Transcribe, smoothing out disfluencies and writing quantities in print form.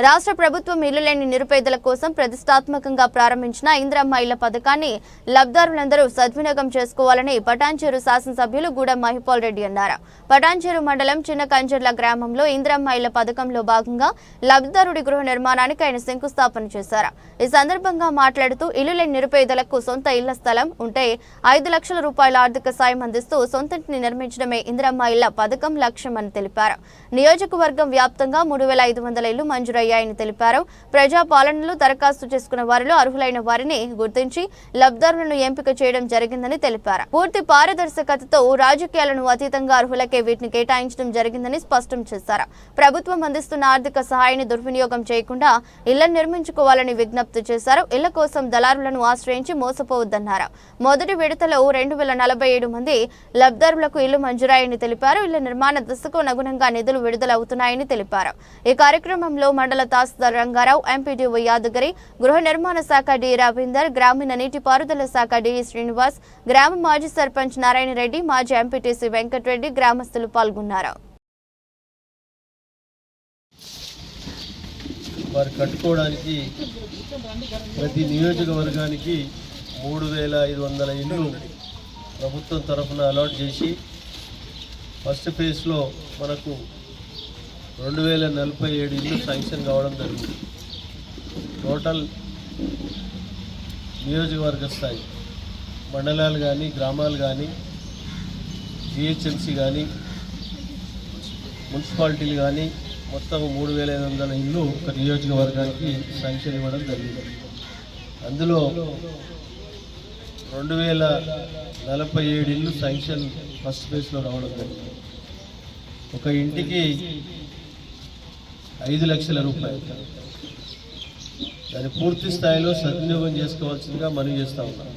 రాష్ట్ర ప్రభుత్వం ఇల్లు లేని నిరుపేదల కోసం ప్రతిష్టాత్మకంగా ప్రారంభించిన ఇందిరమ్మ ఇళ్ల పథకాన్ని లబ్ధిదారులందరూ సద్వినియోగం చేసుకోవాలని పటాన్చెరు శాసనసభ్యులు గూడెం మహిపాల్ రెడ్డి అన్నారు. పటాన్చెరు మండలం చిన్న కంజర్ల గ్రామంలో ఇందిరమ్మ ఇళ్ల పథకంలో భాగంగా లబ్ధిదారుడి గృహ నిర్మాణానికి ఆయన శంకుస్థాపన చేశారు. ఈ సందర్భంగా మాట్లాడుతూ ఇల్లు లేని నిరుపేదలకు సొంత ఇళ్ల స్థలం ఉంటే 5 లక్షల రూపాయల ఆర్థిక సాయం అందిస్తూ సొంతింటిని నిర్మించడమే ఇందిరమ్మ ఇళ్ల పథకం లక్ష్యమని తెలిపారు. నియోజకవర్గం వ్యాప్తంగా 3500 ఇళ్లు మంజూరు అయ్యాయని తెలిపారు. ప్రజా పాలనలో దరఖాస్తు చేసుకున్న వారిలో అర్హులైన వారిని గుర్తించి లబ్ధిదారులను ఎంపిక చేయడం జరిగిందని తెలిపారు. పూర్తి పారదర్శకతతో రాజకీయాలను అతీతంగా అర్హులకే వీటిని కేటాయించడం జరిగిందని స్పష్టం చేశారు. ప్రభుత్వం అందిస్తున్న ఆర్థిక సహాయాన్ని దుర్వినియోగం చేయకుండా ఇళ్లను నిర్మించుకోవాలని విజ్ఞప్తి చేశారు. ఇళ్ల కోసం దళారులను ఆశ్రయించి మోసపోవద్దన్నారు. మొదటి విడతలో 2047 మంది లబ్ధిదారులకు ఇల్లు మంజూరాయని తెలిపారు. ఇళ్ల నిర్మాణ దశకు అనుగుణంగా నిధులు విడుదలవుతున్నాయని తెలిపారు. ఈ కార్యక్రమంలో మండల తహసీల్దార్ రంగారావు, ఎంపీడీఓ యాదగిరి, గృహ నిర్మాణ శాఖ డి రవీందర్, గ్రామీణ నీటిపారుదల శాఖ డి శ్రీనివాస్, గ్రామ మాజీ సర్పంచ్ నారాయణ రెడ్డి, మాజీ ఎంపీటీసీ వెంకటరెడ్డి గ్రామస్తులు పాల్గొన్నారు. వారు కట్టుకోవడానికి ప్రతి నియోజకవర్గానికి 3500 ఇళ్ళు ప్రభుత్వం తరఫున అలాట్ చేసి ఫస్ట్ ఫేజ్లో మనకు 2047 ఇళ్ళు శాంక్షన్ కావడం జరిగింది. టోటల్ నియోజకవర్గ స్థాయి మండలాలు కానీ గ్రామాలు కానీ జిహెచ్ఎంసీ కానీ మున్సిపాలిటీలు కానీ మొత్తం 3500 ఇళ్ళు ఒక నియోజకవర్గానికి శాంక్షన్ ఇవ్వడం జరిగింది. అందులో 2047 ఇళ్ళు శాంక్షన్ ఫస్ట్ ఫేజ్లో రావడం జరిగింది. ఒక ఇంటికి 5 లక్షల రూపాయలు. దాన్ని పూర్తి స్థాయిలో సద్వినియోగం చేసుకోవాల్సిందిగా మనవి చేస్తూ ఉన్నాం.